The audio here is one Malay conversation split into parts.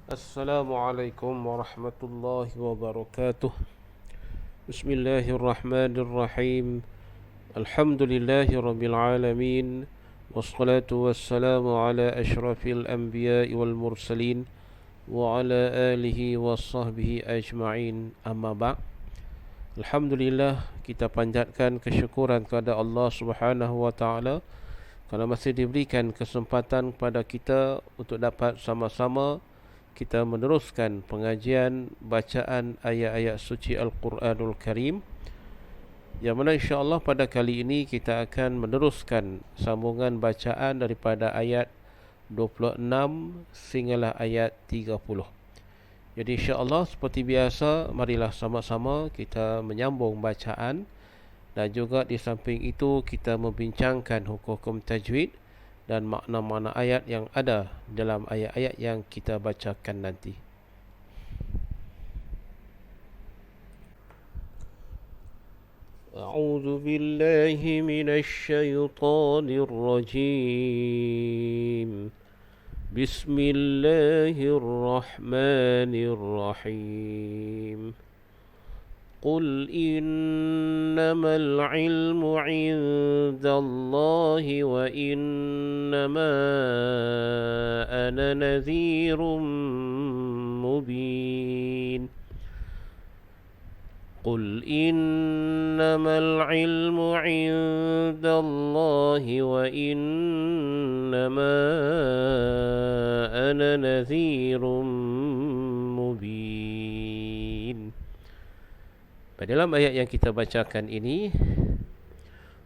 Assalamualaikum warahmatullahi wabarakatuh. Bismillahirrahmanirrahim. Alhamdulillahi rabbil alamin. Wassalatu wassalamu ala ashrafil anbiya'i wal mursalin wa ala alihi wa sahbihi ajma'in. Amma ba'. Alhamdulillah, kita panjatkan kesyukuran kepada Allah Subhanahu wa taala kerana masih diberikan kesempatan kepada kita untuk dapat sama-sama kita meneruskan pengajian bacaan ayat-ayat suci Al-Quranul Karim, yang mana insya-Allah pada kali ini kita akan meneruskan sambungan bacaan daripada ayat 26 sehinggalah ayat 30. Jadi insya-Allah seperti biasa, marilah sama-sama kita menyambung bacaan dan juga di samping itu kita membincangkan hukum-hukum tajwid dan makna-makna ayat yang ada dalam ayat-ayat yang kita bacakan nanti. A'udzu billahi minasy syaithanir rajim. Bismillahirrahmanirrahim. قل إنما العلم عند الله وإنما أنا نذير مبين قل إنما العلم عند الله وإنما أنا نذير مبين. Pada dalam ayat yang kita bacakan ini,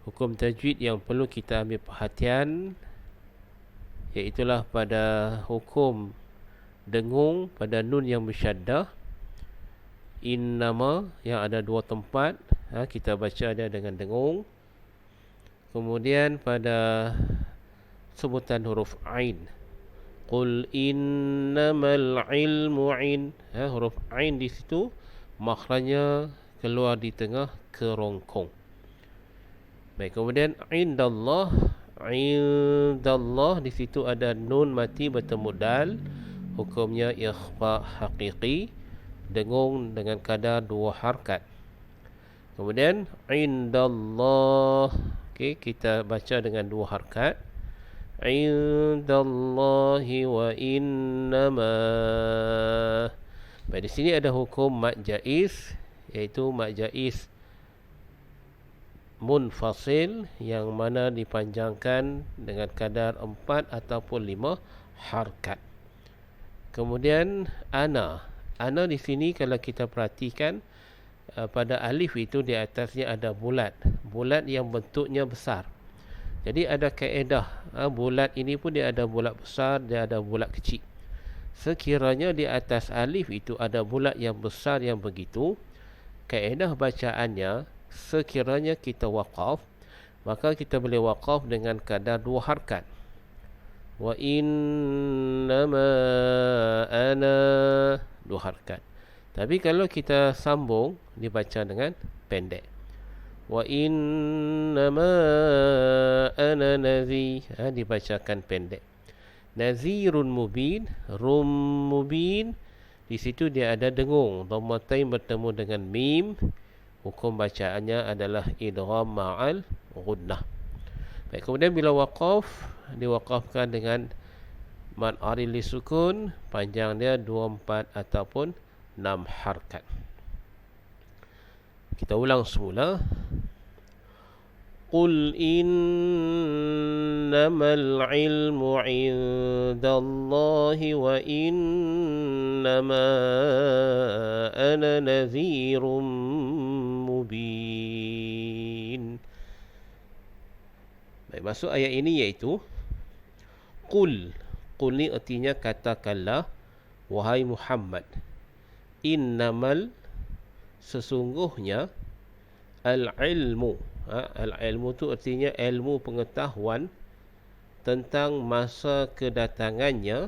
hukum tajwid yang perlu kita ambil perhatian iaitulah pada hukum dengung pada nun yang bersyaddah. Innama yang ada dua tempat, kita baca dia dengan dengung. Kemudian pada sebutan huruf ain, qul innamal ilmu in, huruf ain di situ makhrajnya keluar di tengah kerongkong. Baik, kemudian indallah di situ ada nun mati bertemu dal, hukumnya ikhfa haqiqi, dengung dengan kadar 2 harkat. Kemudian indallah, okey, kita baca dengan 2 harkat. Indallahi wa innama. Baik, di sini ada hukum mad jaiz, iaitu mad jaiz munfasil yang mana dipanjangkan dengan kadar 4 ataupun 5 harkat. Kemudian ana di sini kalau kita perhatikan, pada alif itu di atasnya ada bulat yang bentuknya besar. Jadi ada kaedah, bulat ini pun dia ada bulat besar, dia ada bulat kecil. Sekiranya di atas alif itu ada bulat yang besar yang begitu, kaedah bacaannya sekiranya kita waqaf, maka kita boleh waqaf dengan kadar 2 harkat. Wa innama ana, 2 harkat. Tapi kalau kita sambung, dibaca dengan pendek. Wa innama ana nadhi, dibacakan pendek. Nazirun mubin, rum mubin, di situ dia ada dengung, dhammatain bertemu dengan mim. Hukum bacaannya adalah idgham ma'al ghunnah. Baik, kemudian bila waqaf, diwaqafkan dengan mad aril li sukun, panjang dia 24 ataupun 6 harkat. Kita ulang semula. قل إنما العلم عند الله وإنما أنا نذير مبين. Baik, masuk ayat ini iaitu Qul ni artinya katakanlah, wahai Muhammad. Innamal, sesungguhnya, al-ilmu, al-ilmu tu artinya ilmu pengetahuan tentang masa kedatangannya,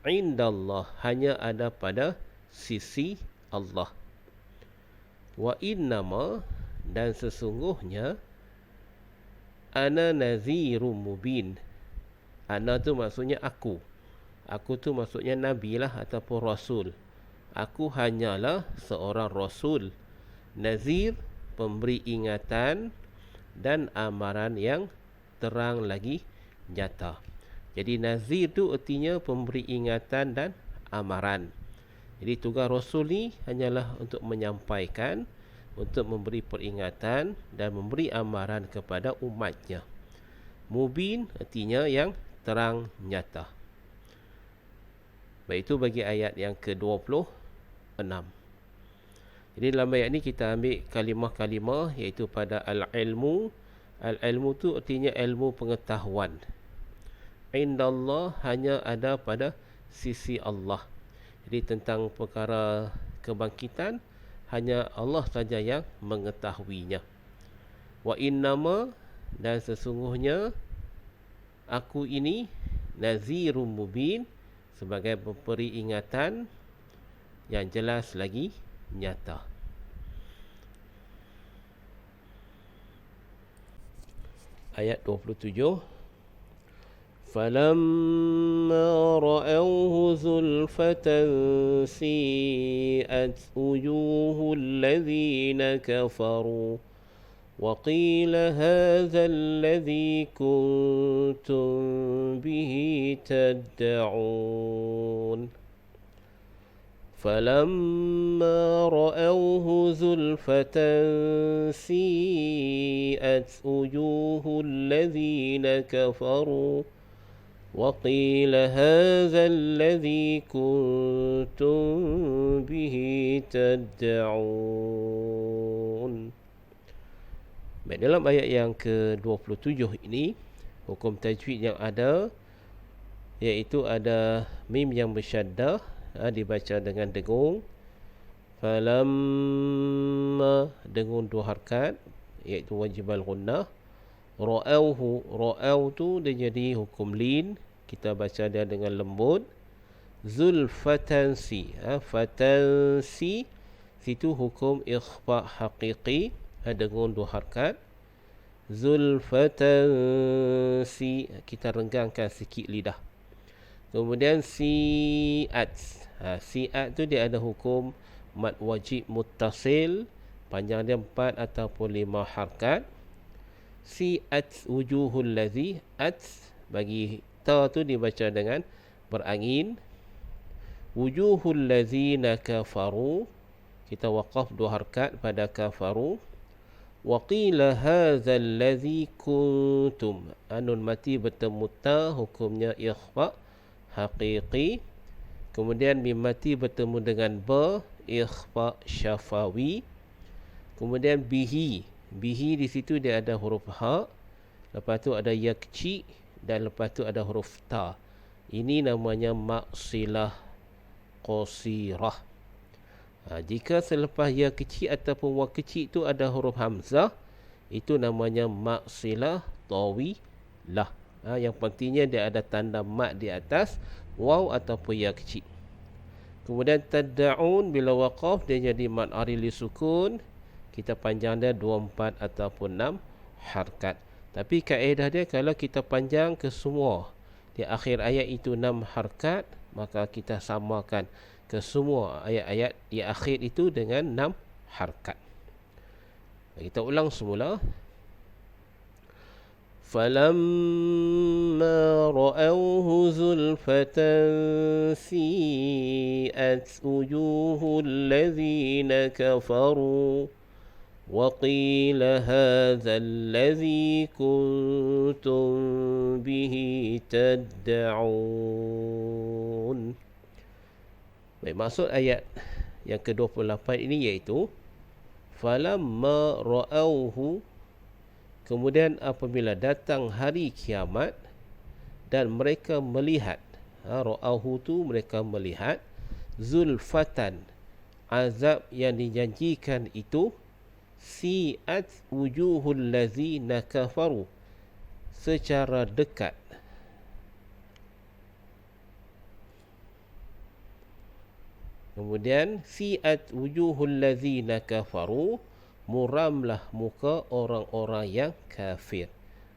indallah, hanya ada pada sisi Allah. Wa innama, dan sesungguhnya, ana nadhirum mubin. Ana tu maksudnya aku. Aku tu maksudnya Nabi lah ataupun Rasul. Aku hanyalah seorang Rasul. Nazir, pemberi ingatan dan amaran yang terang lagi nyata. Jadi Nazir tu artinya pemberi ingatan dan amaran. Jadi tugas Rasul ni hanyalah untuk menyampaikan, untuk memberi peringatan dan memberi amaran kepada umatnya. Mubin artinya yang terang nyata. Baik, itu bagi ayat yang ke-26. Jadi dalam ayat ni kita ambil kalimah-kalimah iaitu pada al-ilmu. Al-ilmu tu artinya ilmu pengetahuan. Indallah hanya ada pada sisi Allah. Jadi tentang perkara kebangkitan hanya Allah saja yang mengetahuinya. Wa innama, dan sesungguhnya aku ini nazirum mubin, sebagai pemberi ingatan yang jelas lagi nyata. Ayat 27. فَلَمَّا رَأَوْهُ زُلْفَةً سِيئَتْ وُجُوهُ الَّذِينَ كَفَرُوا وَقِيلَ هَذَا الَّذِي كُنْتُمْ بِهِ تَدَّعُونَ فَلَمَّا رَأَوْهُ زُلْفَةً سِيئَتْ وُجُوهُ الَّذِينَ كَفَرُوا وَقِيلَ هَذَا الَّذِي كُنْتُمْ بِهِ تَدَّعُونَ. Baik, dalam ayat yang ke-27 ini, hukum tajwid yang ada iaitu ada mim yang bersyaddah, dibaca dengan dengung. Falamma, dengung 2 harakat iaitu wajibal gunnah. Ra'auhu, ra'au tu dia jadi hukum lin, kita baca dia dengan lembut. Zulfatan si, fatan si, situ hukum ikhfa haqiqi, dengung 2 harakat. Zulfatan si, kita renggangkan sikit lidah. Kemudian si'at, si'at tu dia ada hukum mad wajib muttasil, panjang dia 4 ataupun 5 harakat. Si'at wujuhul ladzi, at bagi ta tu dibaca dengan berangin. Wujuhul ladzina kafaru, kita waqaf 2 harakat pada kafaru. Wa qila hadzal ladzi kuntum, nun mati bertemu ta, hukumnya ikhfa haqiqi. Kemudian mim mati bertemu dengan ba, ikhfa syafawi. Kemudian bihi, bihi di situ dia ada huruf ha, lepas tu ada ya kecil, dan lepas tu ada huruf ta. Ini namanya maksilah qasirah. Jika selepas ya kecil ataupun wa kecil tu ada huruf hamzah, itu namanya maksilah tawilah. Yang pentingnya dia ada tanda mat di atas waw ataupun ya kecil. Kemudian tad'un bila waqaf dia jadi mad arili sukun, kita panjang dia 24 ataupun 6 harakat. Tapi kaedah dia kalau kita panjang ke semua di akhir ayat itu 6 harakat, maka kita samakan ke semua ayat-ayat di akhir itu dengan 6 harakat. Kita ulang semula. فَلَمَّا رَأَوْهُ زُلْفَةً سِيئَتْ وُجُوهُ الَّذِينَ كَفَرُوا وَقِيلَ هَذَا الَّذِي كُنْتُمْ بِهِ تَدَّعُونَ. Baik, maksud ayat yang ke-28 ini iaitu falamma ra'auhu, kemudian apabila datang hari kiamat dan mereka melihat, ra'auhu tu mereka melihat, zulfatan, azab yang dijanjikan itu, si'at wujuhul ladzina kafaru, secara dekat. Kemudian si'at wujuhul ladzina kafaru, muramlah muka orang-orang yang kafir.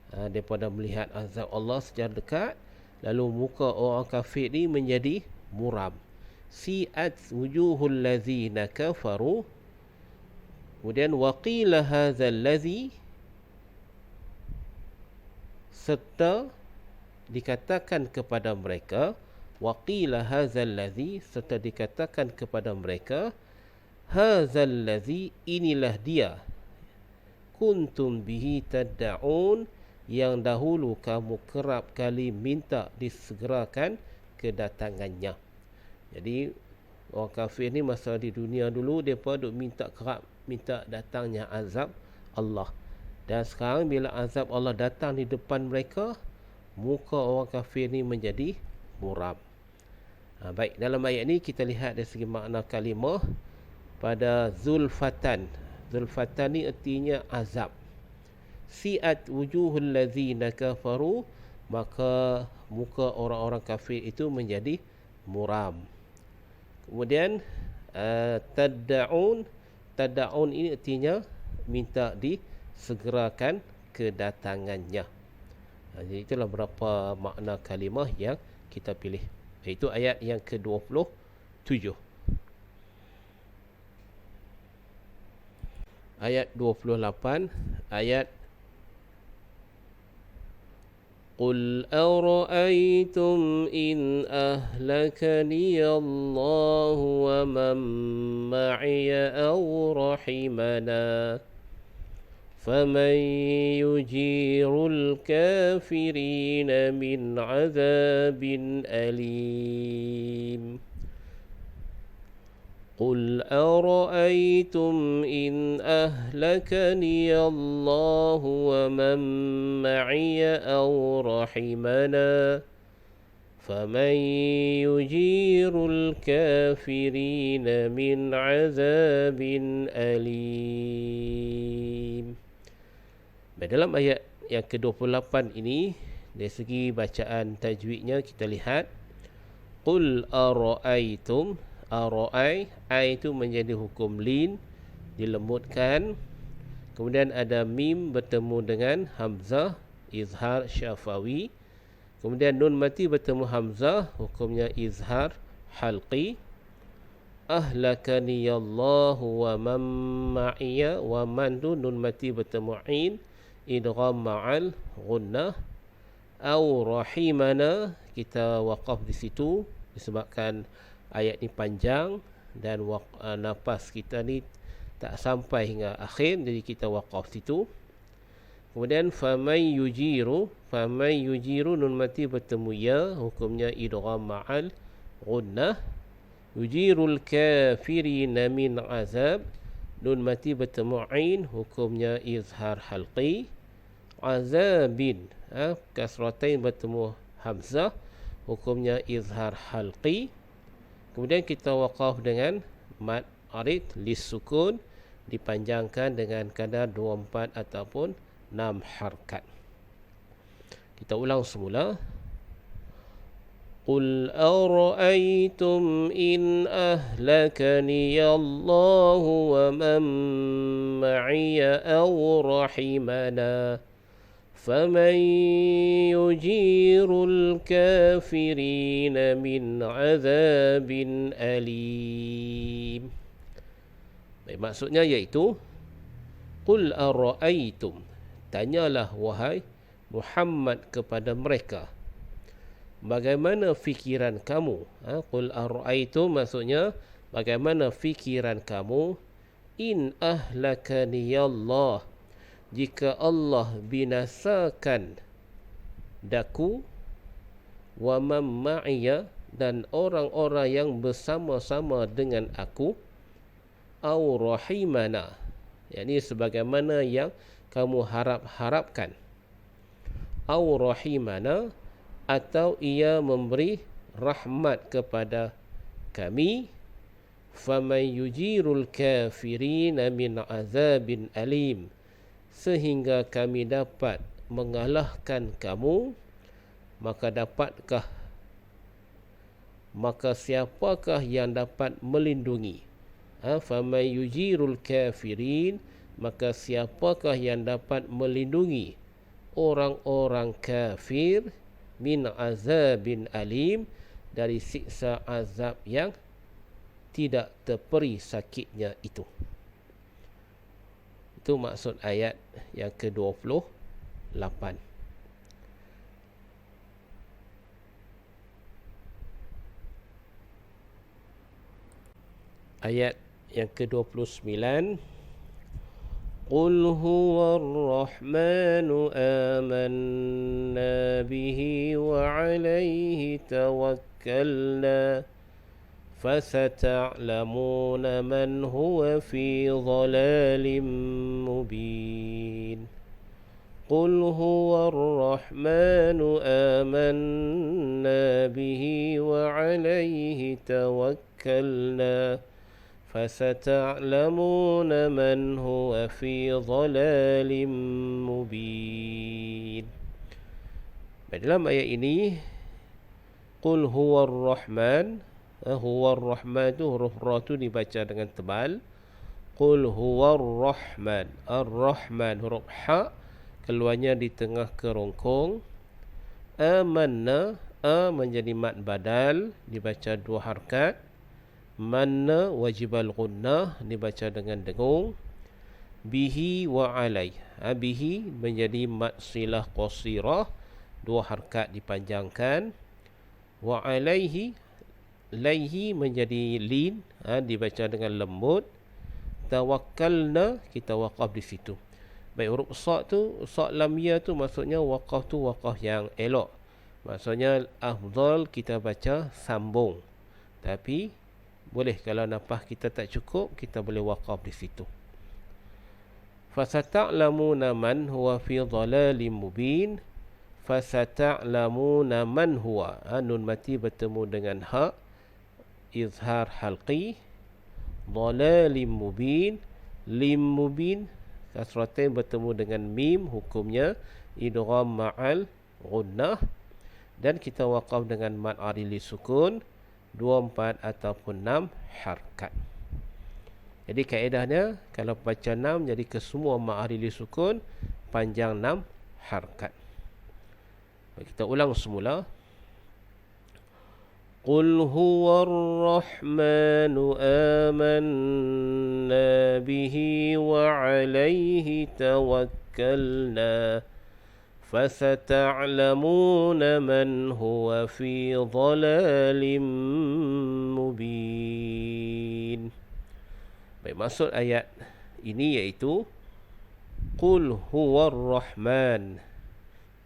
Daripada melihat azab Allah secara dekat, lalu muka orang kafir ni menjadi muram. Si'at wujuhul ladzina kafaru, kemudian waqila hadzal ladzi, serta dikatakan kepada mereka, waqila hadzal ladzi, serta dikatakan kepada mereka, hadzal ladzi, inilah dia, kuntum bihi tad'un, yang dahulu kamu kerap kali minta disegerakan kedatangannya. Jadi orang kafir ni masa di dunia dulu mereka duk kerap minta datangnya azab Allah. Dan sekarang bila azab Allah datang di depan mereka, muka orang kafir ni menjadi muram. Baik, dalam ayat ni kita lihat dari segi makna kalimah pada zulfatan. Zulfatan ni artinya azab. Si'at wujuhul ladzina kafaru, maka muka orang-orang kafir itu menjadi muram. Kemudian tad'un, tad'un ini artinya minta disegerakan kedatangannya. Jadi itulah beberapa makna kalimah yang kita pilih. Itu ayat yang ke-27. Ayat 28, ayat قل أرأيتم إن أهلكني الله ومن معي أو رحمنا فمن يجير الكافرين من عذاب أليم قل أرأيتم إن أهلكني الله ومن معي أو رحمنا فمن يجير الكافرين من عذاب أليم. Dalam ayat yang ke-28 ini, dari segi bacaan tajwidnya kita lihat, Qul ara'aytum, Ar-Ra'ai, ai itu menjadi hukum lin, dilembutkan. Kemudian ada mim bertemu dengan hamzah, izhar syafawi. Kemudian nun mati bertemu hamzah, hukumnya izhar halqi. Ahlakani Allahu wa man ma'iya, wa man tu nun mati bertemu in, idgham ma'al gunnah. Au rahimana, kita waqaf di situ disebabkan ayat ni panjang dan nafas kita ni tak sampai hingga akhir, jadi kita waqaf situ. Kemudian famay yujiru, nun mati bertemu ya, hukumnya idgham ma'al gunnah. Yujirul kafirina min azab, nun mati bertemu ain, hukumnya izhar halqi. Azabin, kasratain bertemu hamzah, hukumnya izhar halqi. Kemudian kita waqaf dengan mad arid lis sukun, dipanjangkan dengan kadar 24 ataupun 6 harkat. Kita ulang semula. Qul ara'aytum in ahlakani Allahu wa man ma'iya aw rahimana فمن يجير الكافرين من عذاب أليم. Baik, maksudnya iaitu Qul ara'aytum, tanyalah wahai Muhammad kepada mereka, bagaimana fikiran kamu? Qul ara'aytum maksudnya bagaimana fikiran kamu, in ahlakani Allah, jika Allah binasakan daku, wa man ma'iya, dan orang-orang yang bersama-sama dengan aku, au rahimana, yakni sebagaimana yang kamu harap-harapkan, au rahimana, atau ia memberi rahmat kepada kami, faman yujirul kafirina min azabin alim, sehingga kami dapat mengalahkan kamu, maka siapakah yang dapat melindungi? Faman yujirul kafirin, maka siapakah yang dapat melindungi orang-orang kafir min azabin alim, dari siksa azab yang tidak terperi sakitnya itu. Itu maksud ayat yang ke-28. Ayat yang ke-29, Qul huwa ar-Rahmanu amanna bihi wa alayhi tawakkalna فستعلمون من هو في ضلال مبين قل هو الرحمن آمنا به وعليه توكلنا فستعلمون من هو في ضلال مبين. Dalam ayat ini, Qul huwa ar-Rahman, huwa ar-Rahman tu huruf ra tu dibaca dengan tebal. Qul huwa ar-Rahman, ar-Rahman huruf ha keluarnya di tengah kerongkong. Amanna, a menjadi mad badal dibaca 2 harakat. Manna wajib al-gunnah dibaca dengan dengung. Bihi wa alai, bihi menjadi mad silah qasirah 2 harakat dipanjangkan. Wa alaihi, laihi menjadi lin, dibaca dengan lembut. Tawakkalna, kita waqaf di situ. Baik, huruf sa tu, sa lam ya tu maksudnya waqaf tu waqaf yang elok. Maksudnya afdal kita baca sambung. Tapi boleh kalau nafas kita tak cukup, kita boleh waqaf di situ. Fasata'lamuna man huwa fi dhalalin mubin. Fasata'lamuna man huwa, nun mati bertemu dengan ha, izhar halqi. Dhalalim mubin, lim mubin kasratain bertemu dengan mim, hukumnya idgham ma'al gunnah, dan kita waqaf dengan mad arili sukun 2, 4 ataupun 6 harakat. Jadi kaedahnya kalau baca 6, jadi kesemua mad arili sukun panjang 6 harakat. Kita ulang semula. Qul huwa ar-Rahmanu amanna bihi wa alayhi tawakkalna fasata'lamuna man huwa fi dhalalin mubin. Baik, maksud ayat ini iaitu Qul huwa ar-Rahman,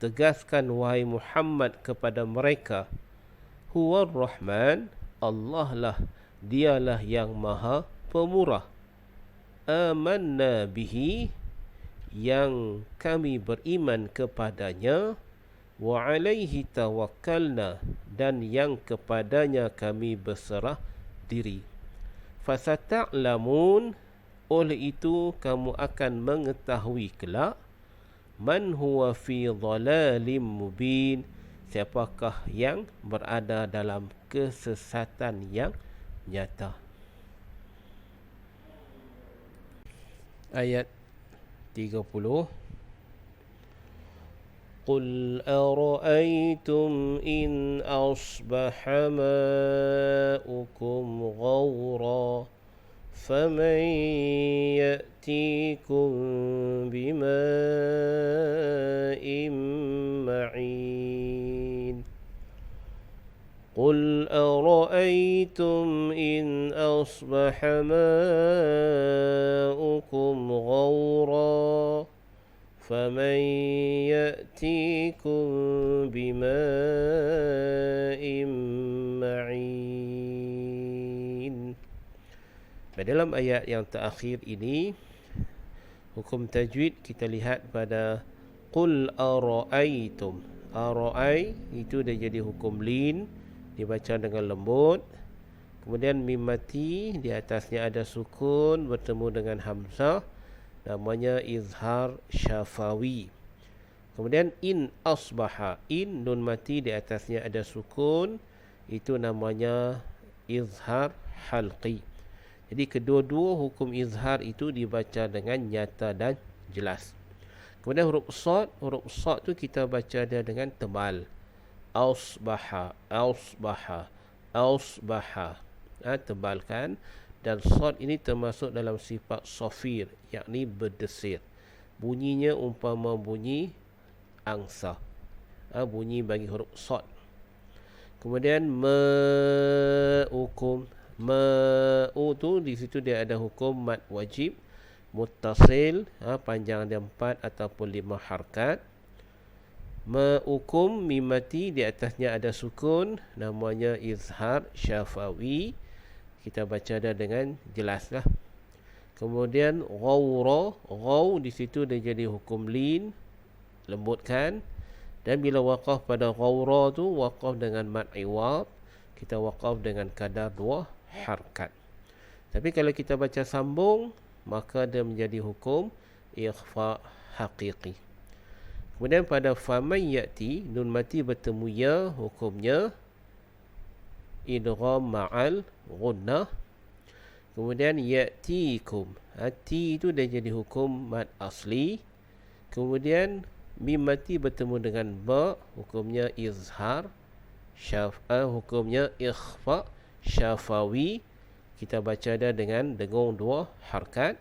tegaskan wahai Muhammad kepada mereka, huwa ar-Rahman, Allah lah, dialah yang maha pemurah. Amanna bihi, yang kami beriman kepadanya. Wa alaihi tawakkalna, dan yang kepadanya kami berserah diri. Fasata'lamun, oleh itu kamu akan mengetahui kelak, man huwa fi dhalalim mubin, siapakah yang berada dalam kesesatan yang nyata. Ayat 30. Qul ara'aytum in asbaha ma'ukum ghawra faman ya'tikum bima'in ma'in. قل أرأيتم إن أصبح ماؤكم غورا فمن يأتيكم بماء معين. Dalam ayat yang terakhir ini, hukum tajwid kita lihat pada Qul ara'aytum. Ara'ay itu dia jadi hukum lin, dibaca dengan lembut. Kemudian mim mati, di atasnya ada sukun bertemu dengan hamzah, namanya izhar syafawi. Kemudian in asbaha, in nun mati, di atasnya ada sukun, itu namanya izhar halqi. Jadi kedua-dua hukum izhar itu dibaca dengan nyata dan jelas. Kemudian huruf sad tu kita baca dia dengan tebal. Asbaha, asbaha, asbaha. Tebalkan. Dan sod ini termasuk dalam sifat sofir, yakni berdesir. Bunyinya umpama bunyi angsa. Bunyi bagi huruf sod. Kemudian ma'ukum. Ma'u tu di situ dia ada hukum mad wajib muttasil, panjang dia 4 ataupun 5 harkat. Ma'ukum mimati di atasnya ada sukun, namanya izhar syafawi. Kita baca dah dengan jelaslah. Kemudian ghawra, ghaw di situ dia jadi hukum lin, lembutkan. Dan bila waqaf pada ghawra tu waqaf dengan mad iwad, kita waqaf dengan kadar 2 harkat. Tapi kalau kita baca sambung, maka dia menjadi hukum ikhfa haqiqi. Kemudian pada faman yati, nun mati bertemu ya, hukumnya idgham ma'al ghunnah. Kemudian ya'tikum, ti itu dia jadi hukum mad asli. Kemudian mim mati bertemu dengan ba, hukumnya izhar hukumnya ikhfa syafawi. Kita baca dah dengan dengung 2 harkat.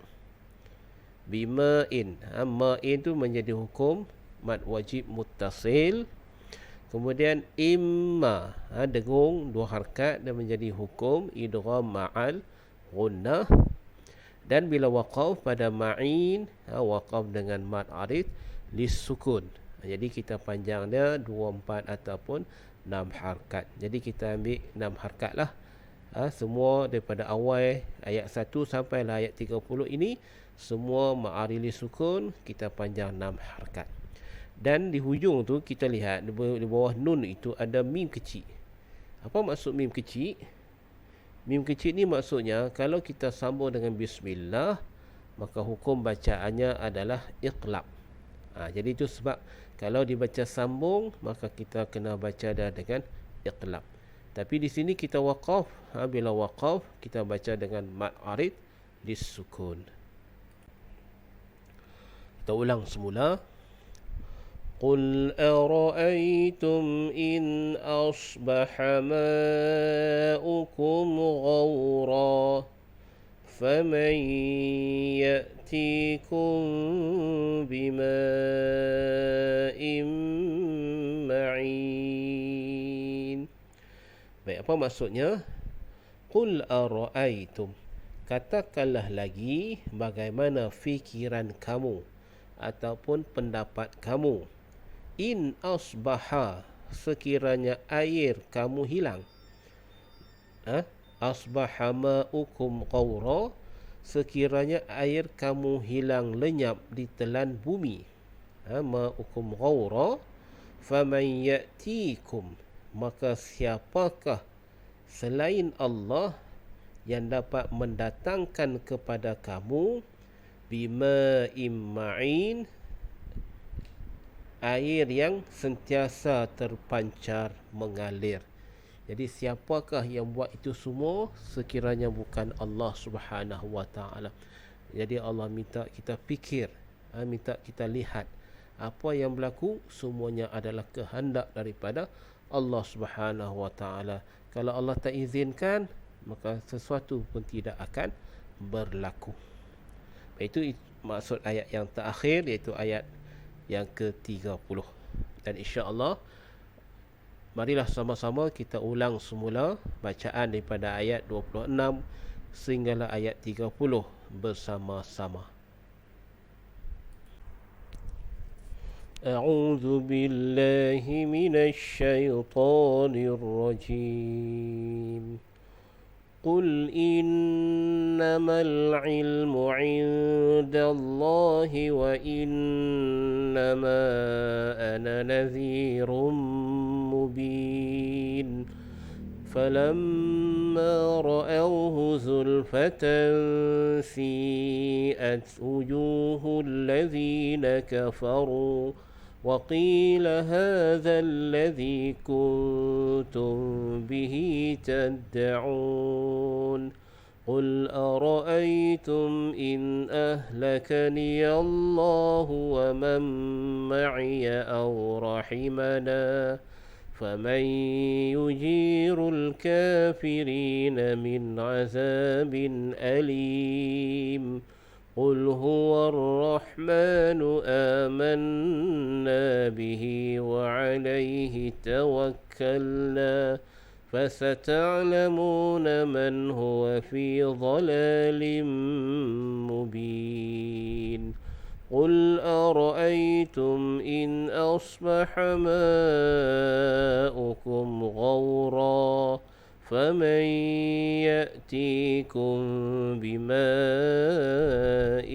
Bima'in, ma'in tu menjadi hukum mad wajib muttasil. Kemudian imma, dengung 2 harkat dan menjadi hukum idgham ma'al ghunnah. Dan bila waqaf pada ma'in, waqaf dengan mad arid lis sukun. Jadi kita panjang dia 2, 4 ataupun 6 harkat. Jadi kita ambil 6 harkat lah. Semua daripada awal ayat 1 sampai ayat 30 ini semua ma'arid lis sukun, kita panjang 6 harkat. Dan di hujung tu kita lihat di bawah nun itu ada mim kecil. Apa maksud mim kecil? Mim kecil ni maksudnya kalau kita sambung dengan bismillah, maka hukum bacaannya adalah iqlab. Jadi itu sebab kalau dibaca sambung, maka kita kena baca dah dengan iqlab. Tapi di sini kita waqaf. Bila waqaf, kita baca dengan mad arid disukun. Kita ulang semula. قل أرأيتم إن أصبح ماؤكم غورا فمن يأتيكم بماء معين. Baik, apa maksudnya? قل أرأيتم, katakanlah lagi bagaimana fikiran kamu ataupun pendapat kamu. In asbaha, sekiranya air kamu hilang. Asbaha ma'ukum qawra, sekiranya air kamu hilang lenyap di telan bumi. Ma'ukum qawra, faman ya'tikum, maka siapakah selain Allah yang dapat mendatangkan kepada kamu bima'im ma'in, air yang sentiasa terpancar mengalir. Jadi siapakah yang buat itu semua sekiranya bukan Allah Subhanahu wa taala. Jadi Allah minta kita fikir, minta kita lihat apa yang berlaku semuanya adalah kehendak daripada Allah Subhanahu wa taala. Kalau Allah tak izinkan, maka sesuatu pun tidak akan berlaku. Itu maksud ayat yang terakhir, iaitu ayat yang ke-30. Dan insya-Allah marilah sama-sama kita ulang semula bacaan daripada ayat 26 sehinggalah ayat 30 bersama-sama. A'udzu billahi minasy syaithanir rajim. قل إنما العلم عند الله وإنما أنا نذير مبين فلما رأوه زلفة سيئت وجوه الذين كفروا وقيل هذا الذي كنتم به تدعون قل أرأيتم إن أهلكني الله ومن معي أو رحمنا فمن يجير الكافرين من عذاب أليم قل هو الرحمن آمنا به وعليه توكلنا فستعلمون من هو في ضلال مبين قل أرأيتم إن أصبح ماؤكم غورا فمن يأتيكم بماء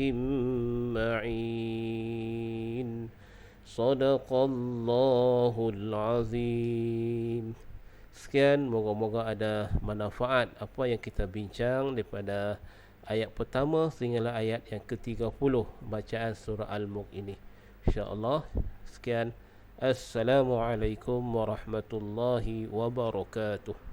معين صدق الله العظيم. Sekian, moga-moga ada manfaat apa yang kita bincang daripada ayat pertama sehinggalah ayat yang ke-30 bacaan surah Al-Mulk ini. InsyaAllah. Sekian. Assalamualaikum warahmatullahi wabarakatuh.